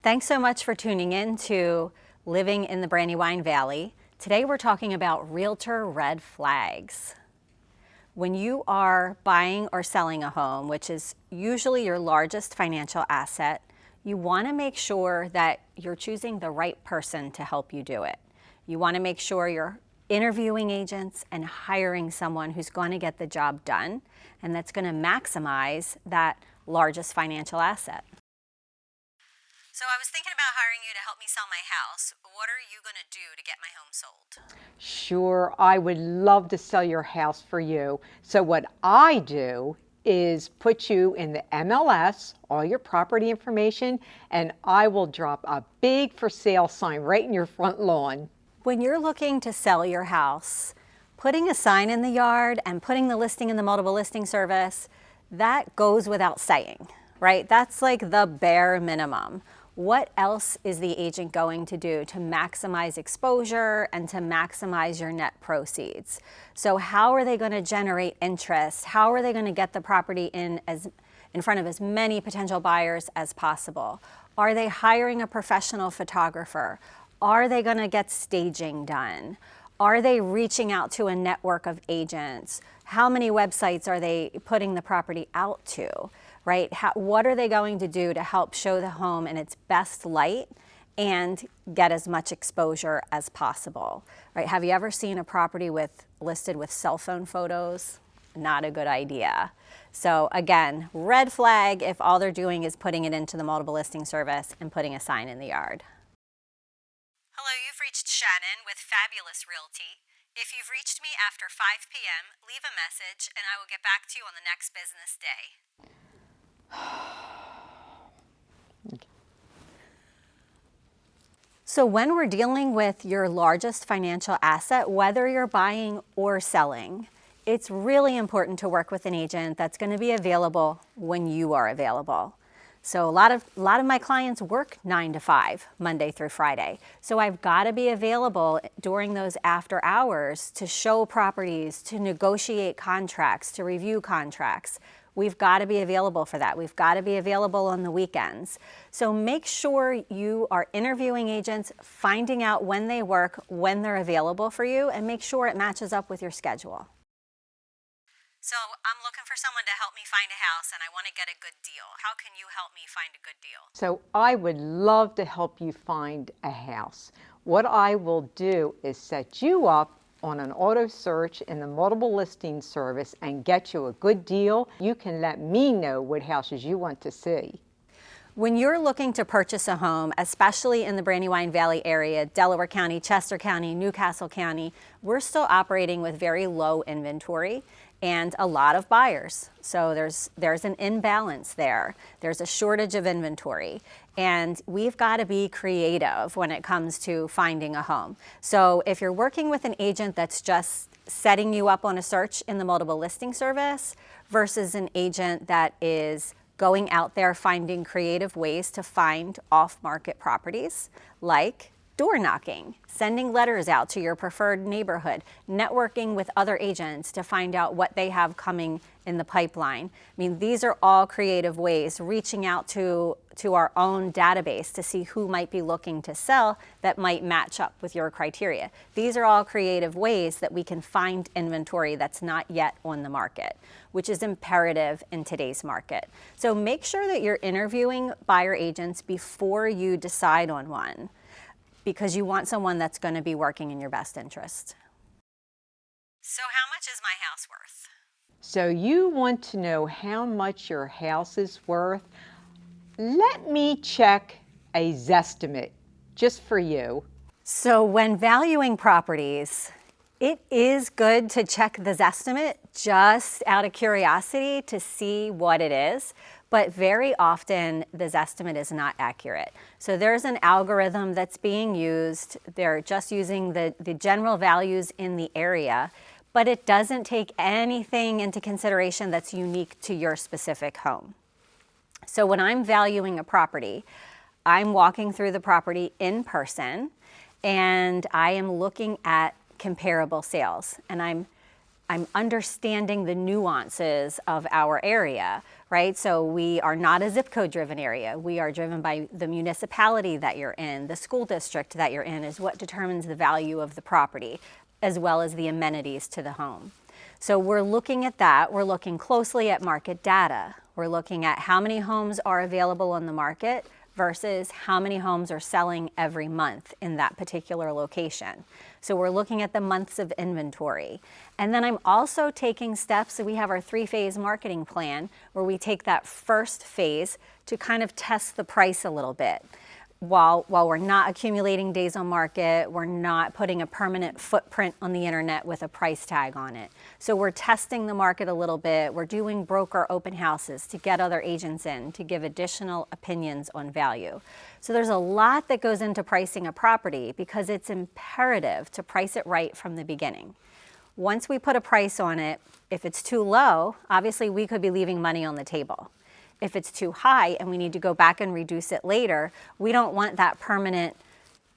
Thanks so much for tuning in to Living in the Brandywine Valley. Today we're talking about realtor red flags. When you are buying or selling a home, which is usually your largest financial asset, you want to make sure that you're choosing the right person to help you do it. You want to make sure you're interviewing agents and hiring someone who's going to get the job done and that's going to maximize that largest financial asset. So I was thinking about hiring you to help me sell my house. What are you going to do to get my home sold? Sure, I would love to sell your house for you. So what I do is put you in the MLS, all your property information, and I will drop a big for sale sign right in your front lawn. When you're looking to sell your house, putting a sign in the yard and putting the listing in the multiple listing service, that goes without saying, right? That's like the bare minimum. What else is the agent going to do to maximize exposure and to maximize your net proceeds? So how are they going to generate interest? How are they going to get the property in front of as many potential buyers as possible? Are they hiring a professional photographer? Are they going to get staging done? Are they reaching out to a network of agents? How many websites are they putting the property out to? Right? What are they going to do to help show the home in its best light and get as much exposure as possible? Right? Have you ever seen a property listed with cell phone photos? Not a good idea. So again, red flag if all they're doing is putting it into the multiple listing service and putting a sign in the yard. Hello, you've reached Shannon with Fabulous Realty. If you've reached me after 5 p.m., leave a message and I will get back to you on the next business day. So when we're dealing with your largest financial asset, whether you're buying or selling, it's really important to work with an agent that's going to be available when you are available. So a lot of my clients work 9 to 5, Monday through Friday. So I've got to be available during those after hours to show properties, to negotiate contracts, to review contracts. We've got to be available for that. We've got to be available on the weekends. So make sure you are interviewing agents, finding out when they work, when they're available for you, and make sure it matches up with your schedule. So I'm looking for someone to help me find a house and I want to get a good deal. How can you help me find a good deal? So I would love to help you find a house. What I will do is set you up on an auto search in the multiple listing service and get you a good deal. You can let me know what houses you want to see. When you're looking to purchase a home, especially in the Brandywine Valley area, Delaware County, Chester County, Newcastle County, we're still operating with very low inventory and a lot of buyers. So there's an imbalance there. There's a shortage of inventory. And we've got to be creative when it comes to finding a home. So if you're working with an agent that's just setting you up on a search in the multiple listing service versus an agent that is going out there finding creative ways to find off-market properties like door knocking, sending letters out to your preferred neighborhood, networking with other agents to find out what they have coming in the pipeline. I mean, these are all creative ways, reaching out to our own database to see who might be looking to sell that might match up with your criteria. These are all creative ways that we can find inventory that's not yet on the market, which is imperative in today's market. So make sure that you're interviewing buyer agents before you decide on one, because you want someone that's going to be working in your best interest. So how much is my house worth? So you want to know how much your house is worth? Let me check a Zestimate just for you. So when valuing properties, it is good to check the Zestimate just out of curiosity to see what it is. But very often the Zestimate is not accurate. So there's an algorithm that's being used. They're just using the general values in the area, but it doesn't take anything into consideration that's unique to your specific home. So when I'm valuing a property, I'm walking through the property in person and I am looking at comparable sales, and I'm I'm understanding the nuances of our area, right? So we are not a zip code driven area. We are driven by the municipality that you're in. The school district that you're in is what determines the value of the property, as well as the amenities to the home. So we're looking at that. We're looking closely at market data. We're looking at how many homes are available on the market versus how many homes are selling every month in that particular location. So we're looking at the months of inventory. And then I'm also taking steps, so we have our 3-phase marketing plan where we take that first phase to kind of test the price a little bit. While we're not accumulating days on market, we're not putting a permanent footprint on the internet with a price tag on it. So we're testing the market a little bit. We're doing broker open houses to get other agents in to give additional opinions on value. So there's a lot that goes into pricing a property because it's imperative to price it right from the beginning. Once we put a price on it, if it's too low, obviously we could be leaving money on the table. If it's too high and we need to go back and reduce it later, we don't want that permanent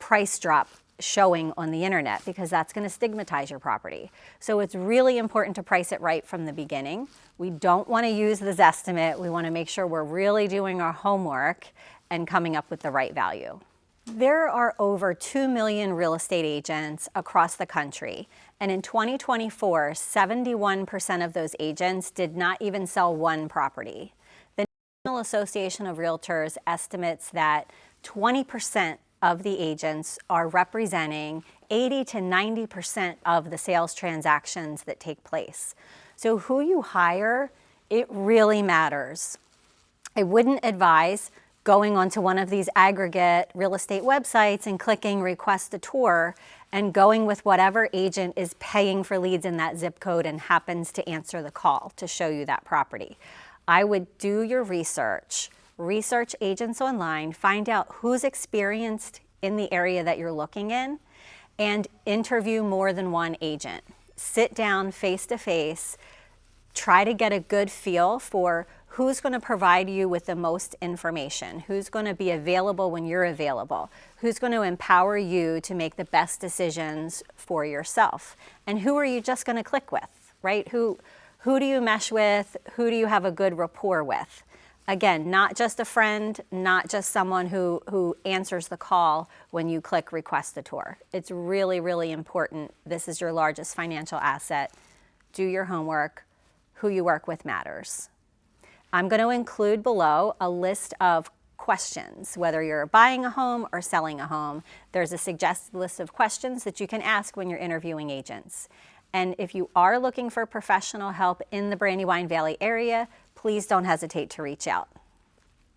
price drop showing on the internet because that's going to stigmatize your property. So it's really important to price it right from the beginning. We don't want to use the Zestimate. We want to make sure we're really doing our homework and coming up with the right value. There are over 2 million real estate agents across the country, and in 2024, 71% of those agents did not even sell one property. The National Association of Realtors estimates that 20% of the agents are representing 80 to 90% of the sales transactions that take place. So who you hire, it really matters. I wouldn't advise going onto one of these aggregate real estate websites and clicking request a tour and going with whatever agent is paying for leads in that zip code and happens to answer the call to show you that property. I would do your research agents online, find out who's experienced in the area that you're looking in, and interview more than one agent. Sit down face to face, try to get a good feel for who's going to provide you with the most information, who's going to be available when you're available, who's going to empower you to make the best decisions for yourself, and who are you just going to click with, right? Who do you mesh with? Who do you have a good rapport with? Again, not just a friend, not just someone who answers the call when you click request a tour. It's really, really important. This is your largest financial asset. Do your homework. Who you work with matters. I'm going to include below a list of questions, whether you're buying a home or selling a home. There's a suggested list of questions that you can ask when you're interviewing agents. And if you are looking for professional help in the Brandywine Valley area, please don't hesitate to reach out.